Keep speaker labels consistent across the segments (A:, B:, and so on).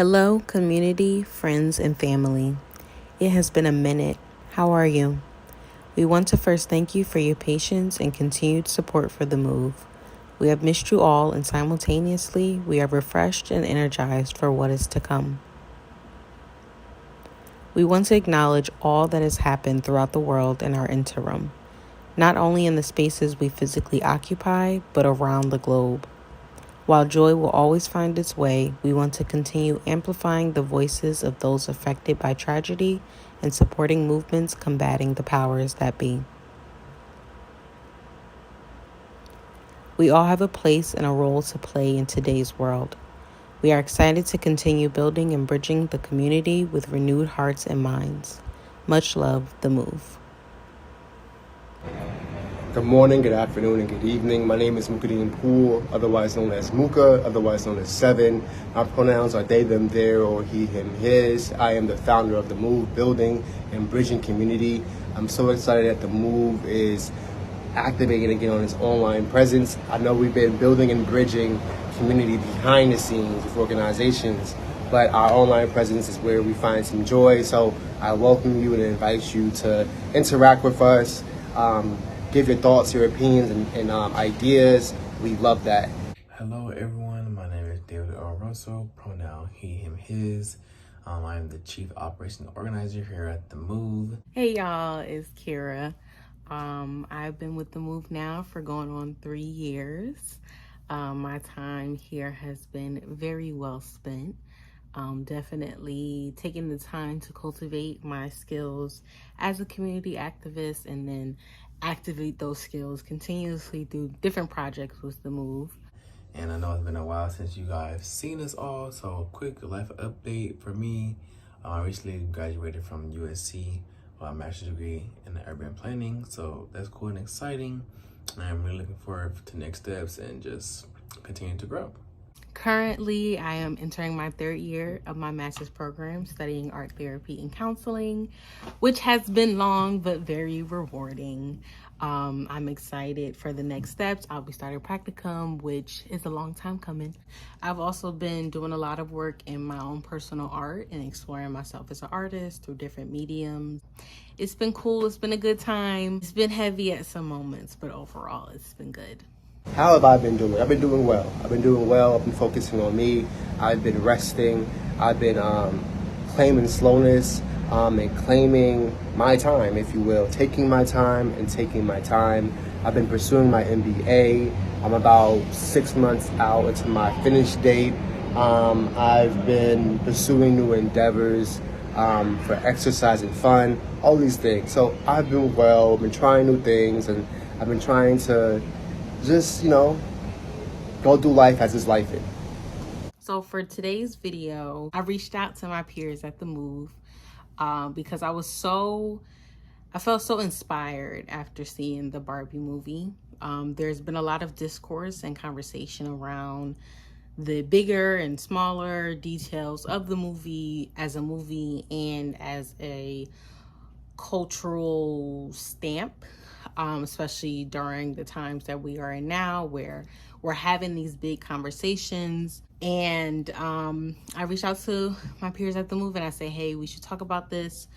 A: Hello, community, friends, and family. It has been a minute. How are you? We want to first thank you for your patience and continued support for the move. We have missed you all, and simultaneously, we are refreshed and energized for what is to come. We want to acknowledge all that has happened throughout the world in our interim, not only in the spaces we physically occupy, but around the globe. While joy will always find its way, we want to continue amplifying the voices of those affected by tragedy and supporting movements combating the powers that be. We all have a place and a role to play in today's world. We are excited to continue building and bridging the community with renewed hearts and minds. Much love, The Move.
B: Good morning, good afternoon, and good evening. My name is Mukadeen Poole, otherwise known as Muka, otherwise known as Seven. My pronouns are they, them, their, or he, him, his. I am the founder of the Move Building and Bridging Community. I'm so excited that the Move is activating again on its online presence. I know we've been building and bridging community behind the scenes with organizations, but our online presence is where we find some joy. So I welcome you and invite you to interact with us. Give your thoughts, your opinions, and ideas. We love that.
C: Hello, everyone. My name is David R. Russell, pronoun he, him, his. I am the Chief Operations Organizer here at The Move.
A: Hey y'all, it's Kira. I've been with The Move now for going on 3 years. My time here has been very well spent. Definitely taking the time to cultivate my skills as a community activist and then activate those skills continuously through different projects with The Move.
C: And I know it's been a while since you guys seen us all, so quick life update for me. I recently graduated from USC with a master's degree in urban planning, so that's cool and exciting. I'm really looking forward to next steps and just continue to grow.
A: Currently, I am entering my 3rd year of my master's program studying art therapy and counseling, which has been long but very rewarding. I'm excited for the next steps. I'll be starting practicum, which is a long time coming. I've also been doing a lot of work in my own personal art and exploring myself as an artist through different mediums. It's been cool. It's been a good time. It's been heavy at some moments, but overall, it's been good.
B: How have I been doing? I've been doing well. I've been focusing on me. I've been resting. I've been claiming slowness and claiming my time, if you will, taking my time and taking my time. I've been pursuing my MBA. I'm about 6 months out into my finish date. I've been pursuing new endeavors for exercise and fun, all these things. So I've been well. I've been trying new things, and I've been trying to just, go through life as it's life is.
A: So for today's video, I reached out to my peers at The Move because I felt so inspired after seeing the Barbie movie. There's been a lot of discourse and conversation around the bigger and smaller details of the movie as a movie and as a cultural stamp, especially during the times that we are in now where we're having these big conversations. And I reached out to my peers at The Move and I say, hey, we should talk about this.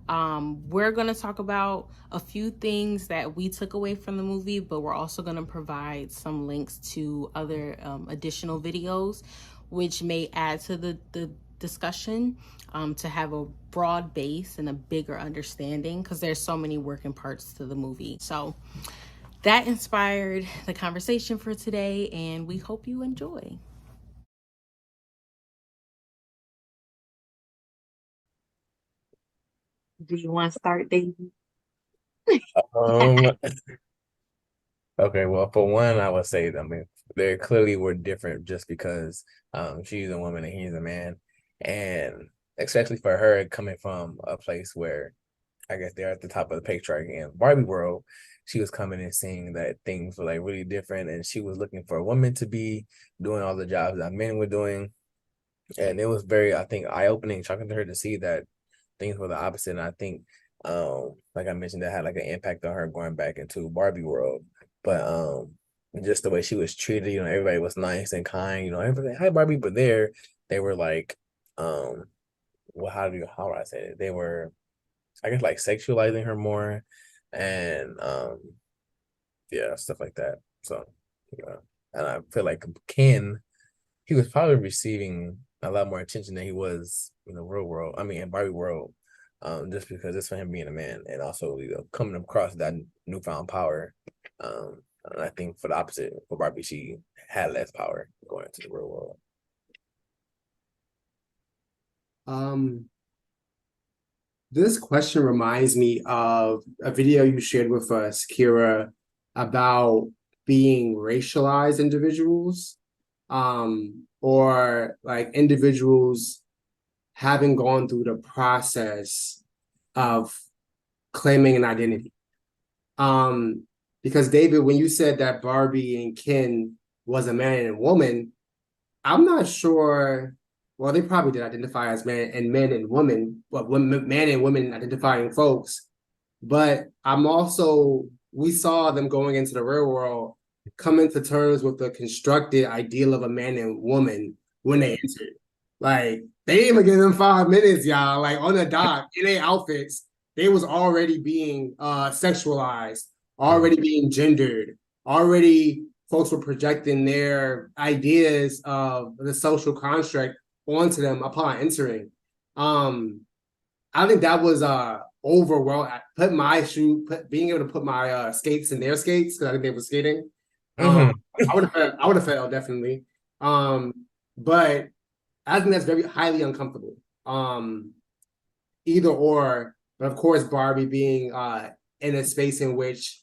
A: We're going to talk about a few things that we took away from the movie, but we're also going to provide some links to other additional videos, which may add to the discussion to have a broad base and a bigger understanding, because there's so many working parts to the movie. So that inspired the conversation for today, and we hope you enjoy. Do you want to start, David?
C: Um, okay, well, for one, I would say, they clearly were different just because she's a woman and he's a man. And especially for her coming from a place where I guess they're at the top of the patriarchy in Barbie world, she was coming and seeing that things were like really different, and she was looking for a woman to be doing all the jobs that men were doing. And it was very, I think, eye-opening, shocking to her to see that things were the opposite. And I think, like I mentioned, that had like an impact on her going back into Barbie world. But just the way she was treated, everybody was nice and kind, everybody, hi Barbie, but there they were like um, well, how do I say it? They were, I guess, like sexualizing her more, and yeah, stuff like that. So, yeah, and I feel like Ken, he was probably receiving a lot more attention than he was in the real world. I mean, in Barbie world, just because it's for him being a man, and also coming across that newfound power. And I think for the opposite, for Barbie, she had less power going into the real world.
B: Um, this question reminds me of a video you shared with us, Kira, about being racialized individuals, or like individuals having gone through the process of claiming an identity. Um, because David, when you said that Barbie and Ken was a man and a woman, I'm not sure. Well, they probably did identify as men and women, but man and women identifying folks. But I'm also, we saw them going into the real world, coming to terms with the constructed ideal of a man and woman when they entered. Like they didn't even give them 5 minutes, y'all. Like on the dock in their outfits, they was already being sexualized, already being gendered, already folks were projecting their ideas of the social construct onto them upon entering. I think that was overwhelming. Being able to put my skates in their skates because I think they were skating.
C: Mm-hmm.
B: I would have felt definitely. But I think that's very highly uncomfortable. Either or, but of course, Barbie being in a space in which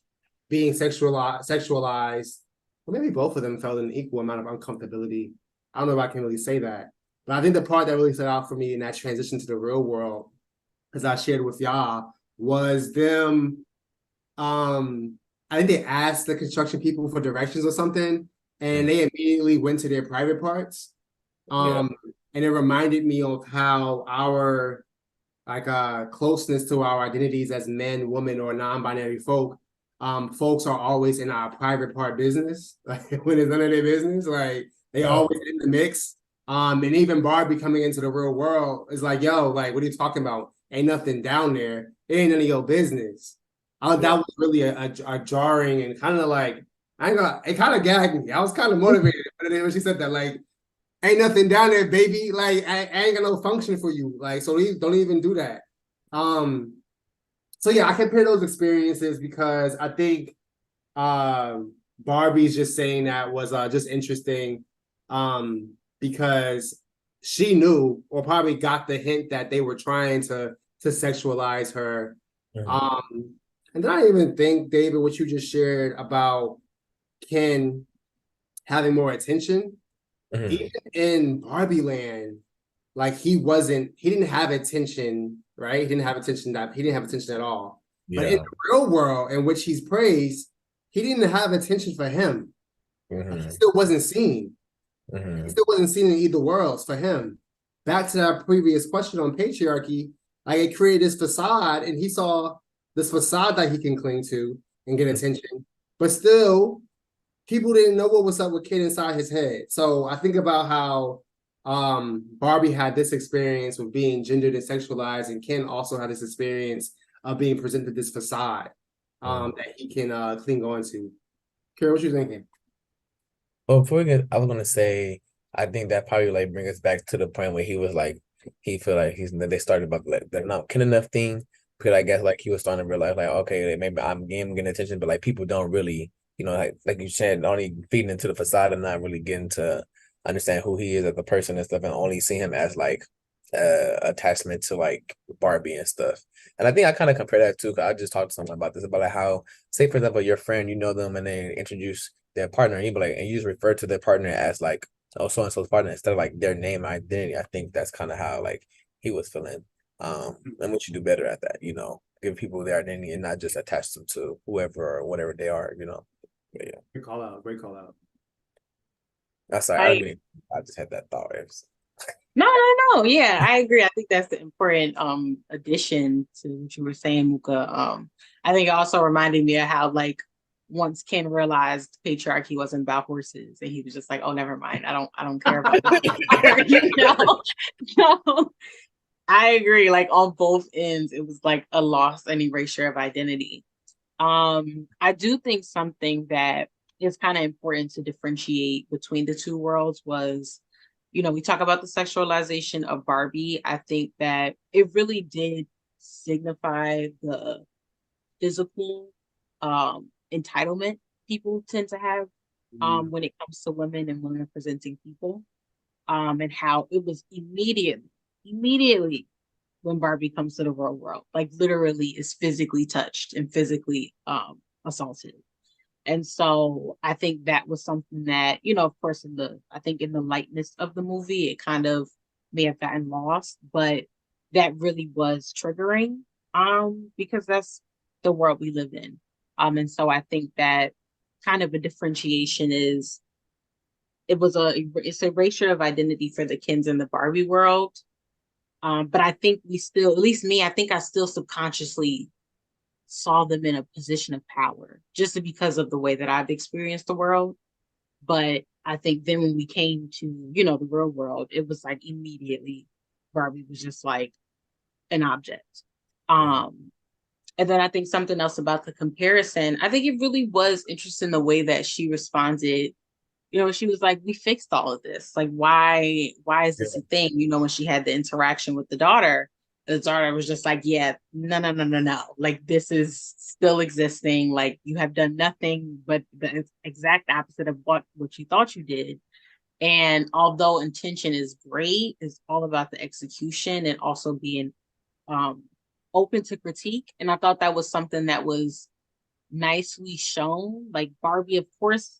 B: being sexualized, or maybe both of them felt an equal amount of uncomfortability. I don't know if I can really say that, but I think the part that really stood out for me in that transition to the real world, as I shared with y'all, was them. I think they asked the construction people for directions or something, and they immediately went to their private parts.
C: Yeah.
B: And it reminded me of how our closeness to our identities as men, women, or non-binary folk, folks are always in our private part business. Like when it's none of their business, like they
C: Oh,
B: always in the mix. And even Barbie coming into the real world is like, yo, like, what are you talking about? Ain't nothing down there. It ain't none of your business.
C: yeah.
B: That was really a jarring and kind of like, I ain't gonna, it kind of gagged me. I was kind of motivated when she said that, like, ain't nothing down there, baby. Like, I ain't got no function for you. Like, so don't even do that. Um, so yeah, I compare those experiences because I think Barbie's just saying that was just interesting, because she knew or probably got the hint that they were trying to sexualize her.
C: Mm-hmm.
B: Um, and then I even think, David, what you just shared about Ken having more attention,
C: Mm-hmm.
B: even in Barbie Land, like he didn't have attention, right? He didn't have attention at all. But in
C: Yeah.
B: the real world in which he's praised, he didn't have attention for him. Like he
C: Mm-hmm.
B: still wasn't seen. He
C: Mm-hmm.
B: still wasn't seen in either worlds for him. Back to that previous question on patriarchy, like it created this facade, and he saw this facade that he can cling to and get attention. But still, people didn't know what was up with Kid inside his head. So I think about how Barbie had this experience with being gendered and sexualized, and Ken also had this experience of being presented this facade
C: Mm-hmm.
B: that he can cling on to. Kara, what you thinking?
C: Well, before we get, I was gonna say, I think that probably like bring us back to the point where he was like, he feel like they started about like the not kin enough thing. Because I guess like he was starting to realize like, okay, like, maybe I'm getting attention, but like people don't really, like you said, only feeding into the facade and not really getting to understand who he is as a person and stuff, and only see him as like attachment to like Barbie and stuff. And I think I kind of compare that too, because I just talked to someone about this about like how, say for example, your friend, you know them and they introduce their partner, and you be like, and you just refer to their partner as like, oh, so and so's partner instead of like their name identity. I think that's kind of how like he was feeling. And we should do better at that, give people their identity and not just attach them to whoever or whatever they are. But yeah,
B: Great call out. Great call out.
C: that's sorry.
A: I
C: I just had that thought.
A: no. Yeah, I agree. I think that's the important addition to what you were saying, Muka. I think it also reminded me of how like once Ken realized patriarchy wasn't about horses, and he was just like, "Oh, never mind. I don't care about that." You know. So I agree. Like on both ends, it was like a loss and erasure of identity. I do think something that is kind of important to differentiate between the two worlds was, we talk about the sexualization of Barbie. I think that it really did signify the physical entitlement people tend to have when it comes to women and women presenting people, and how it was immediately when Barbie comes to the real world, like literally is physically touched and physically assaulted. And so I think that was something that, of course, I think in the lightness of the movie, it kind of may have gotten lost, but that really was triggering, because that's the world we live in. And so I think that kind of a differentiation is it's a erasure of identity for the Kens in the Barbie world. But I think we still, at least me, I think I still subconsciously saw them in a position of power just because of the way that I've experienced the world. But I think then when we came to, the real world, it was like immediately Barbie was just like an object. And then I think something else about the comparison, I think it really was interesting the way that she responded. She was like, we fixed all of this. Like, why is this a thing? When she had the interaction with the daughter was just like, yeah, no, no, no, no, no. Like, this is still existing. Like, you have done nothing but the exact opposite of what you thought you did. And although intention is great, it's all about the execution and also being um, open to critique. And I thought that was something that was nicely shown. Like Barbie, of course,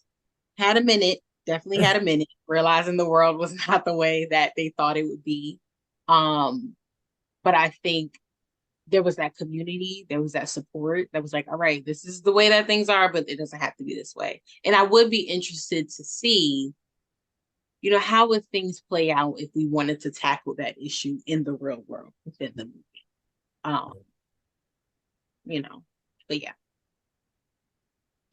A: had a minute, definitely had a minute, realizing the world was not the way that they thought it would be. But I think there was that community, there was that support that was like, all right, this is the way that things are, but it doesn't have to be this way. And I would be interested to see, how would things play out if we wanted to tackle that issue in the real world within the movie. Um, but yeah.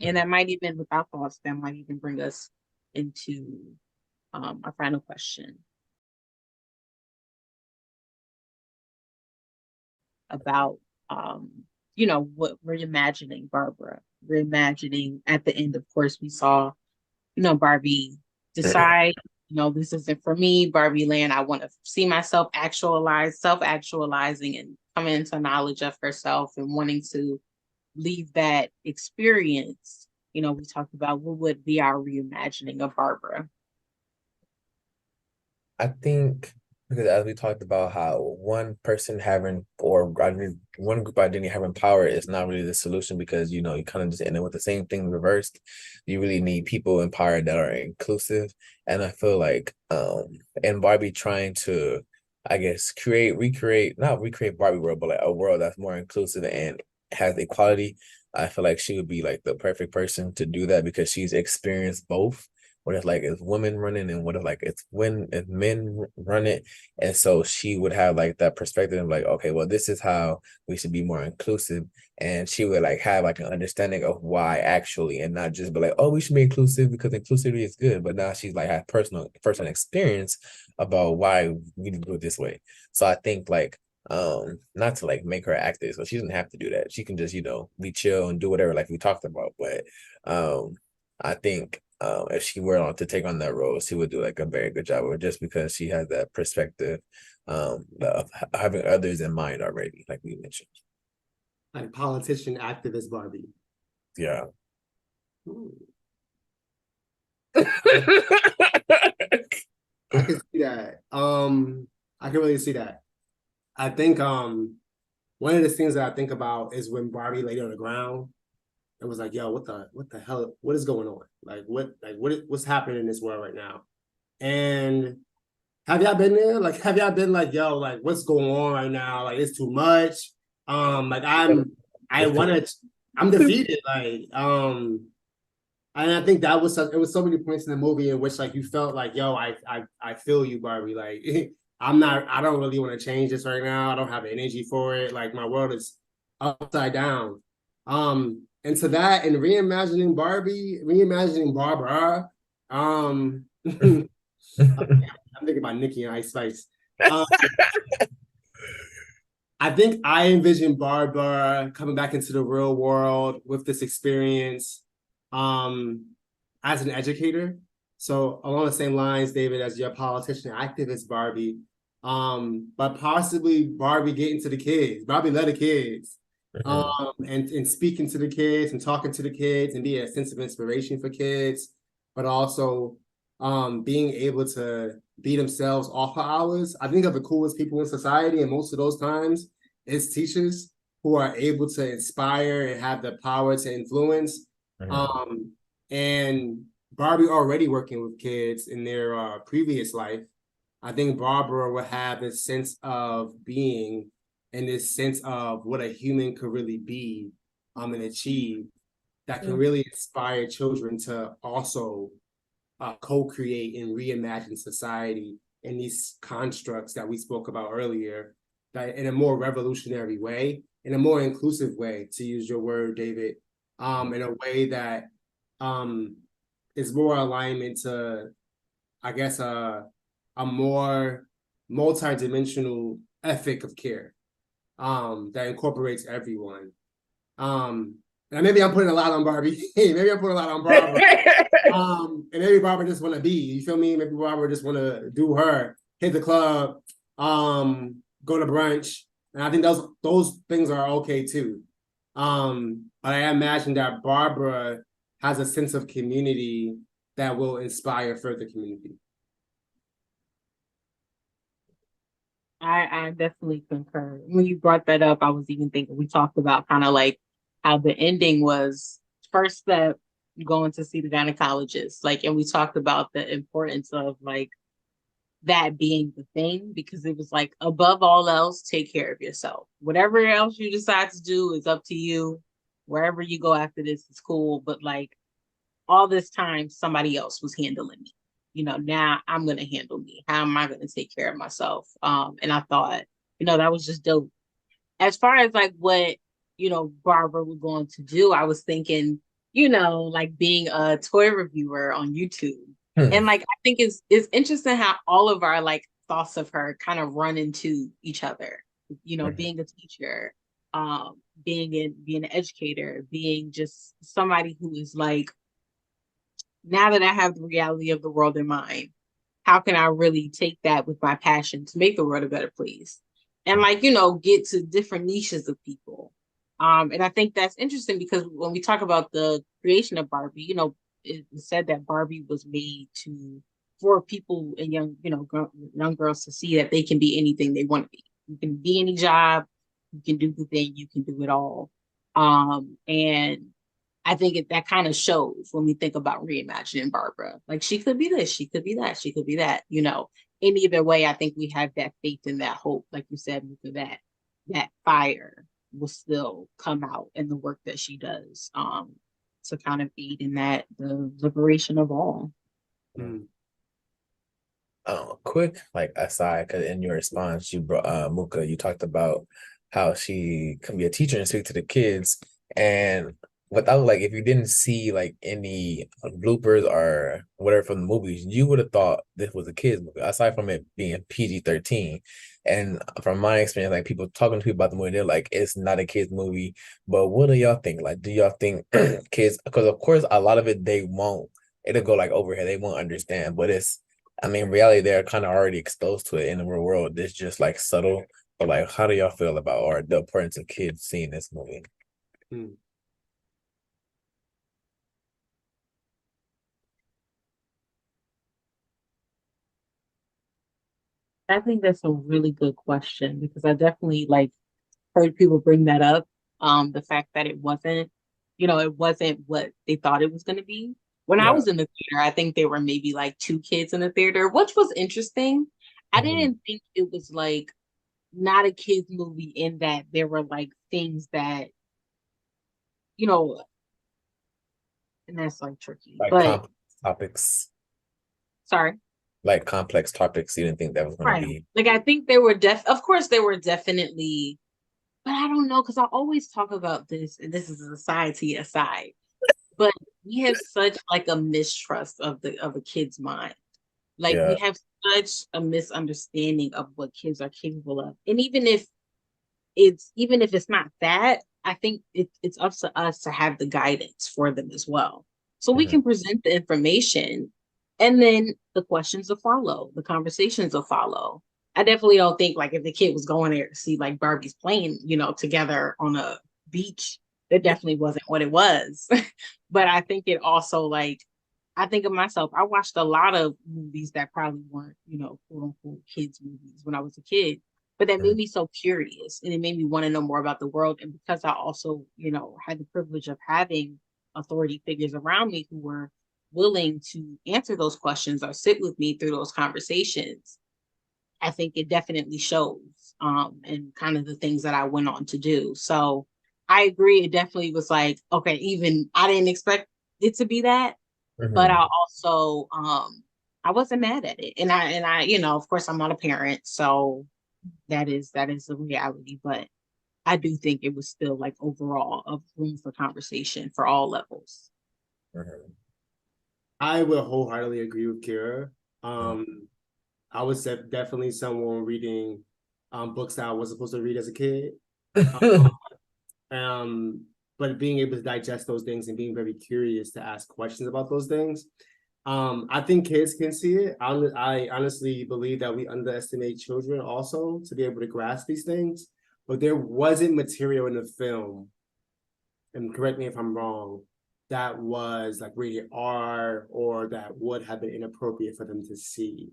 A: And that might even, without thoughts, that might even bring us into our final question about, what we're imagining Barbara. We're imagining at the end, of course, we saw, Barbie decide, this isn't for me, Barbie land. I want to see myself self-actualizing and coming into knowledge of herself and wanting to leave that experience. We talked about what would be our reimagining of Barbara.
C: I think because as we talked about how one person having or one group identity having power is not really the solution because you kind of just end up with the same thing reversed. You really need people in power that are inclusive. And I feel like and Barbie trying to I guess not recreate Barbie world, but like a world that's more inclusive and has equality. I feel like she would be like the perfect person to do that because she's experienced both what it's like it's women running and what it's like it's men run it. And so she would have like that perspective of like, okay, well, this is how we should be more inclusive. And she would like have like an understanding of why actually, and not just be like, oh, we should be inclusive because inclusivity is good. But now she's like had personal experience about why we need to do it this way. So I think like not to like make her act this, so she doesn't have to do that. She can just, be chill and do whatever like we talked about. But I think if she were on to take on that role, she would do like a very good job of it just because she has that perspective of having others in mind already, like we mentioned.
B: Like politician, activist Barbie.
C: Yeah.
B: I can see that. I can really see that. I think one of the things that I think about is when Barbie laid on the ground and was like, yo, what the hell, what is going on? What's happening in this world right now? And have y'all been there? Like, have y'all been like, yo, like what's going on right now? Like it's too much. I'm defeated. And I think it was so many points in the movie in which like you felt like, yo, I feel you, Barbie. Like I don't really want to change this right now. I don't have energy for it. Like my world is upside down. and to that, and reimagining Barbie, reimagining Barbara. I'm thinking about Nicki and Ice Spice. Um, I think I envision Barbara coming back into the real world with this experience um, as an educator. So along the same lines, David, as your politician activist, Barbie, but possibly Barbie getting to the kids, Barbie led the kids, and speaking to the kids and talking to the kids and be a sense of inspiration for kids, but also being able to be themselves off of hours. I think of the coolest people in society, and most of those times is teachers who are able to inspire and have the power to influence. Um, and Barbie already working with kids in their previous life. I think Barbara will have this sense of being and this sense of what a human could really be and achieve that can really inspire children to also co-create and reimagine society in these constructs that we spoke about earlier, that in a more revolutionary way, in a more inclusive way, to use your word, David, in a way that is more alignment to, I guess, a more multi-dimensional ethic of care that incorporates everyone. And maybe I'm putting a lot on Barbie. Maybe I'm putting a lot on Barbara. And maybe Barbara just want to be, you feel me? Maybe Barbara just want to do her, hit the club, go to brunch. And I think those things are okay too. But I imagine that Barbara has a sense of community that will inspire further community.
A: I definitely concur. When you brought that up, I was even thinking we talked about kind of like how the ending was first step going to see the gynecologist. Like, and we talked about the importance of like that being the thing because it was like above all else, take care of yourself. Whatever else you decide to do is up to you. Wherever you go after this is cool. But like all this time, somebody else was handling me. Now I'm going to handle me. How am I going to take care of myself? And I thought, that was just dope. As far as like what, Barbara was going to do, I was thinking, like being a toy reviewer on YouTube. And like, I think it's interesting how all of our like thoughts of her kind of run into each other, being a teacher, being an educator, being just somebody who is like, now that I have the reality of the world in mind, how can I really take that with my passion to make the world a better place? And like, get to different niches of people. And I think that's interesting because when we talk about the creation of Barbie, it said that Barbie was made for people and young girls to see that they can be anything they want to be. You can be any job, you can do the thing, you can do it all. And I think that kind of shows when we think about reimagining Barbara. Like she could be this, she could be that, she could be that. In either way, I think we have that faith and that hope, like you said, that fire will still come out in the work that she does to kind of aid in the liberation of all.
C: Quick like aside, because in your response, you brought Muka, you talked about how she can be a teacher and speak to the kids, and without like if you didn't see like any bloopers or whatever from the movies, you would have thought this was a kids movie, aside from it being PG-13. And from my experience, like people talking to people about the movie, they're like, it's not a kids movie. But what do y'all think? Like, do y'all think kids? Because of course, a lot of it it'll go like overhead. They won't understand. But in reality, they're kind of already exposed to it in the real world. It's just like subtle. But like, how do y'all feel about or the importance of kids seeing this movie?
A: I think that's a really good question because I definitely like heard people bring that up. The fact that it wasn't what they thought it was going to be. When I was in the theater, I think there were maybe like 2 kids in the theater, which was interesting. I didn't think it was like not a kids movie in that there were like things that, and that's like tricky,
C: Like
A: but
C: complex topics.
A: sorry.
C: Like complex topics you didn't think that was going to
A: Right.
C: be.
A: Like I think there were of course there were definitely but I don't know because I always talk about this, and this is a society aside, but we have such like a mistrust of a kid's mind. Like we
C: Yeah.
A: have such a misunderstanding of what kids are capable of. And even if it's not that, I think it's up to us to have the guidance for them as well. So we
C: Mhm.
A: can present the information and then the questions will follow, the conversations will follow. I definitely don't think like if the kid was going there to see like Barbie's playing, together on a beach, that definitely wasn't what it was. But I think it also like I think of myself, I watched a lot of movies that probably weren't, quote unquote kids movies when I was a kid, but that made
C: Mhm.
A: me so curious and it made me want to know more about the world. And because I also, had the privilege of having authority figures around me who were willing to answer those questions or sit with me through those conversations, I think it definitely shows and kind of the things that I went on to do. So I agree. It definitely was like, okay, even I didn't expect it to be that, but
C: Mhm.
A: I also I wasn't mad at it. And I, of course I'm not a parent, so that is the reality. But I do think it was still like overall a room for conversation for all levels.
C: Mhm.
B: I would wholeheartedly agree with Kira.
C: Mhm.
B: I was definitely someone reading books that I was supposed to read as a kid. Um, but being able to digest those things and being very curious to ask questions about those things. I think kids can see it. I honestly believe that we underestimate children also to be able to grasp these things. But there wasn't material in the film, and correct me if I'm wrong, that was like rated R or that would have been inappropriate for them to see.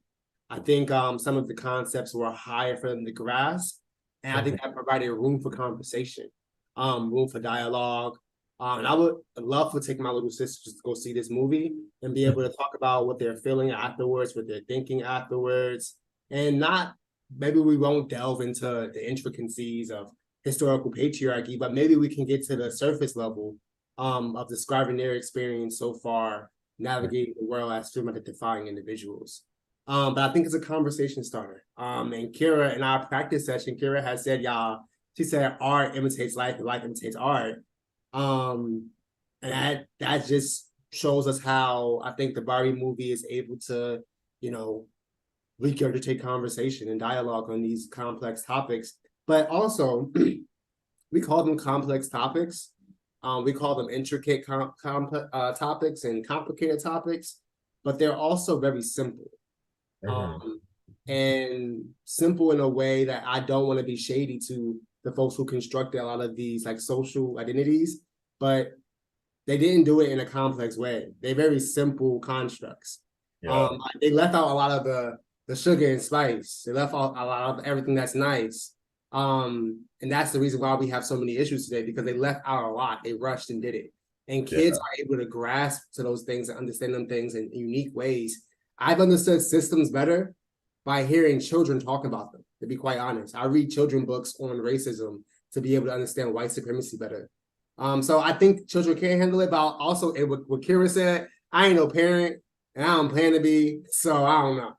B: I think some of the concepts were higher for them to grasp, and I think
C: Mhm.
B: that provided room for conversation, room for dialogue. And I would love to take my little sisters to go see this movie and be able to talk about what they're feeling afterwards, what they're thinking afterwards, and not maybe we won't delve into the intricacies of historical patriarchy, but maybe we can get to the surface level of describing their experience so far, navigating the world as defying individuals. But I think it's a conversation starter. And Kira, in our practice session, Kira has said, y'all, she said art imitates life and life imitates art. Um, and that just shows us how I think the Barbie movie is able to, you know, regurgitate conversation and dialogue on these complex topics. But also, we call them complex topics. We call them intricate topics and complicated topics, but they're also very simple.
C: Mhm.
B: Um, and simple in a way that I don't want to be shady to the folks who constructed a lot of these like social identities, but they didn't do it in a complex way. They're very simple constructs.
C: Yeah.
B: They left out a lot of the sugar and spice. They left out a lot of everything that's nice. And that's the reason why we have so many issues today because they left out a lot. They rushed and did it. And kids
C: Yeah.
B: are able to grasp to those things and understand them things in unique ways. I've understood systems better by hearing children talk about them, to be quite honest. I read children books on racism to be able to understand white supremacy better. So I think children can handle it, but also what Kira said, I ain't no parent and I don't plan to be, so I don't know.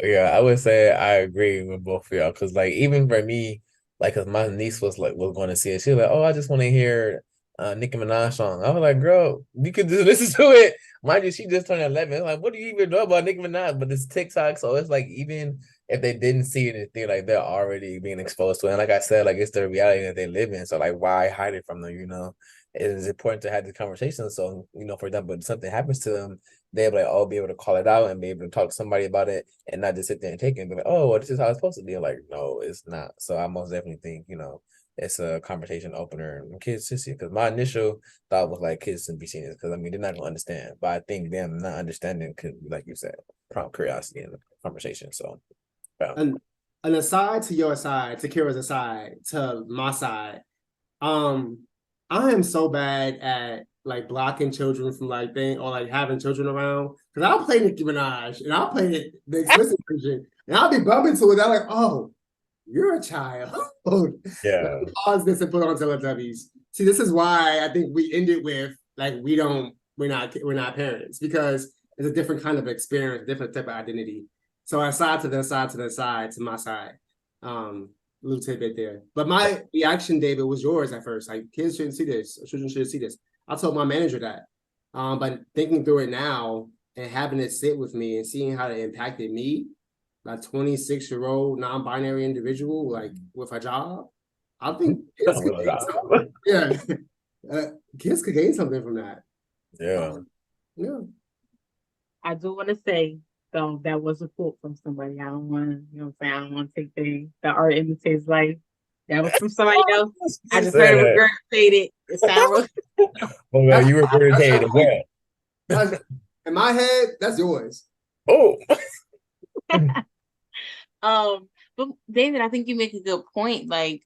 C: Yeah, I would say I agree with both of y'all because, like, even for me, like, cause my niece was going to see it. She was like, "Oh, I just want to hear Nicki Minaj song." I was like, "Girl, you could just listen to it." Mind you, she just turned 11. Like, what do you even know about Nicki Minaj? But it's TikTok, so it's like even if they didn't see anything, like they're already being exposed to it. And like I said, like it's the reality that they live in. So like, why hide it from them? It is important to have the conversation. So for example, if something happens to them they'll be able to call it out and be able to talk to somebody about it and not just sit there and take it and be like, oh, well, this is how it's supposed to be. Like, no, it's not. So I most definitely think, it's a conversation opener and kids to see. Because my initial thought was like kids shouldn't be seeing this because I mean they're not gonna understand. But I think them not understanding could, like you said, prompt curiosity in the conversation. So yeah.
B: And an aside to your side, to Kira's aside, to my side, um, I am so bad at like blocking children from like thing or like having children around. Cause I'll play Nicki Minaj and I'll play the explicit version and I'll be bumping to it. They're like, oh, you're a child. Let
C: Yeah.
B: me pause this and put on Teletubbies. See, this is why I think we ended with like we're not parents because it's a different kind of experience, different type of identity. So I side to the side to the side to my side. little tidbit there. But my reaction, David, was yours at first. Like, kids shouldn't see this. Children shouldn't see this. I told my manager that. But thinking through it now and having it sit with me and seeing how it impacted me, like 26-year-old non-binary individual, like with a job, I think kids could gain something. Yeah, kids could gain something from that.
C: Yeah.
B: Yeah.
A: I do want to say though that was a quote from somebody. I don't want to, you know what I'm saying? I don't want to take the art imitates life. That was from somebody else. I just heard it regurgitated. It sounds real.
C: Oh, well, you regurgitated what?
B: In my head, that's yours.
C: Oh.
A: But David, I think you make a good point. Like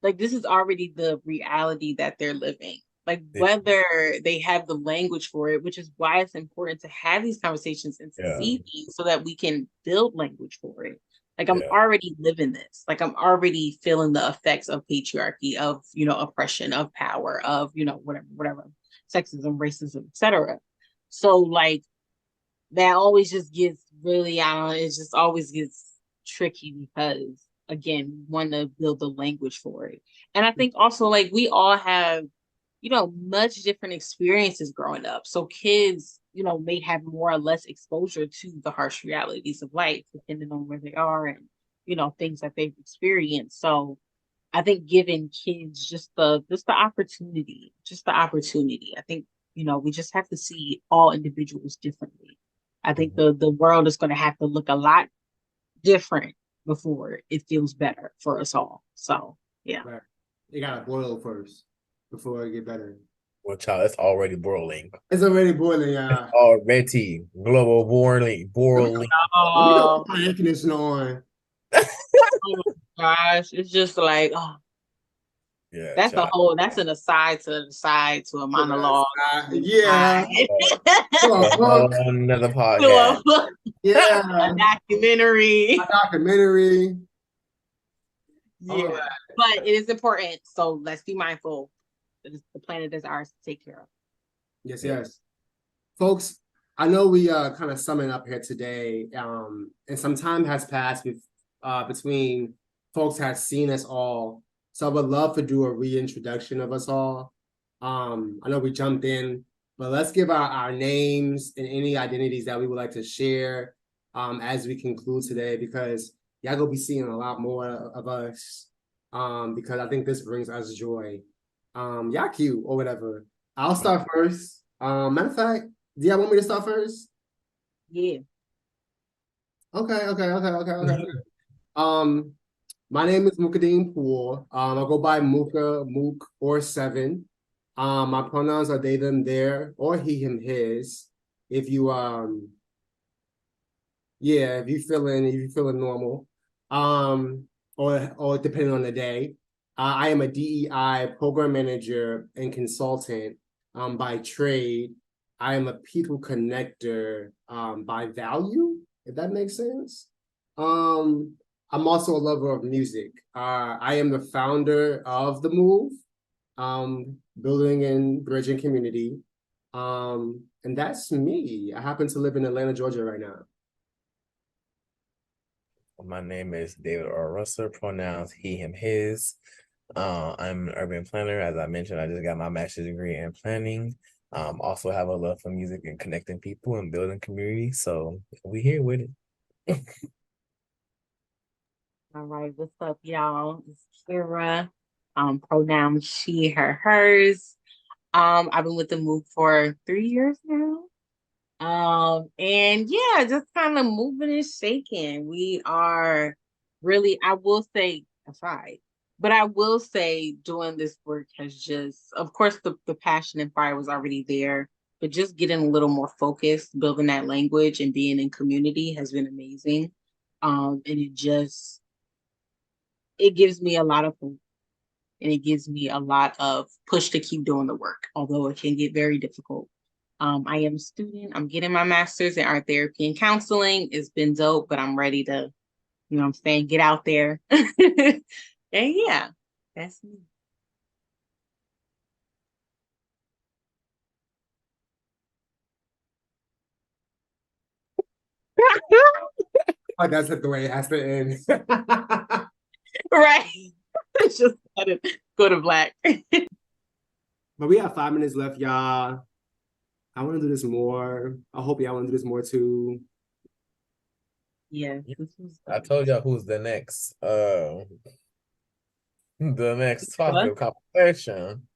A: this is already the reality that they're living. Like whether they have the language for it, which is why it's important to have these conversations and to see these so that we can build language for it. Like I'm already living this. Like I'm already feeling the effects of patriarchy, of oppression, of power, of whatever, sexism, racism, etc. So like that always just gets really, I don't know, it just always gets tricky because again, we want to build the language for it. And I think also like we all have much different experiences growing up. So kids, may have more or less exposure to the harsh realities of life, depending on where they are and, things that they've experienced. So I think giving kids just the opportunity, I think, we just have to see all individuals differently. I think the world is going to have to look a lot different before it feels better for us all. So, yeah.
B: Right. You got to boil first before it get better.
C: Well, child, it's already boiling.
B: It's already boiling, yeah.
C: Already global boiling.
B: Let me go put my air conditioner on.
A: Oh my gosh, it's just like,
C: yeah,
A: that's
C: child.
A: that's an aside to a monologue.
B: Yeah.
C: Another podcast.
B: Yeah.
A: A documentary. Yeah.
B: Right.
A: But it is important. So let's be mindful. The planet is ours to take care of.
B: Yes. Folks, I know we kind of summing up here today. And some time has passed between folks have seen us all. So I would love to do a reintroduction of us all. I know we jumped in, but let's give our names and any identities that we would like to share as we conclude today, because y'all gonna be seeing a lot more of us because I think this brings us joy. Y'all cute or whatever. I'll start first. Matter of fact, do y'all want me to start first?
A: Yeah.
B: Okay. My name is Mukadeen Poole. I go by Mooka, Mook, or Seven. My pronouns are they, them, their, or he, him, his. If you if you feeling normal. Or depending on the day. I am a DEI program manager and consultant by trade. I am a people connector by value, if that makes sense. I'm also a lover of music. I am the founder of The Move, building and bridging community. And that's me. I happen to live in Atlanta, Georgia right now.
C: My name is David R. Russell, pronouns he, him, his. I'm an urban planner. As I mentioned, I just got my master's degree in planning. Also have a love for music and connecting people and building community. So we here with it.
A: All right, what's up, y'all? It's Kira. Pronouns she, her, hers. I've been with the Move for 3 years now. And yeah, just kind of moving and shaking. We are really, I will say, aside, but I will say doing this work has just, of course, the passion and fire was already there, but just getting a little more focused, building that language and being in community has been amazing. And it gives me a lot of hope and it gives me a lot of push to keep doing the work, although it can get very difficult. I am a student. I'm getting my master's in art therapy and counseling. It's been dope, but I'm ready to, get out there. And yeah, that's me.
B: That's the way it has to end.
A: Right. Just let it go to black.
B: But we have 5 minutes left, y'all. I want to do this more. I hope y'all want to do this more too.
A: Yeah, this was
C: I told y'all who's the next topic
A: what?
C: of conversation.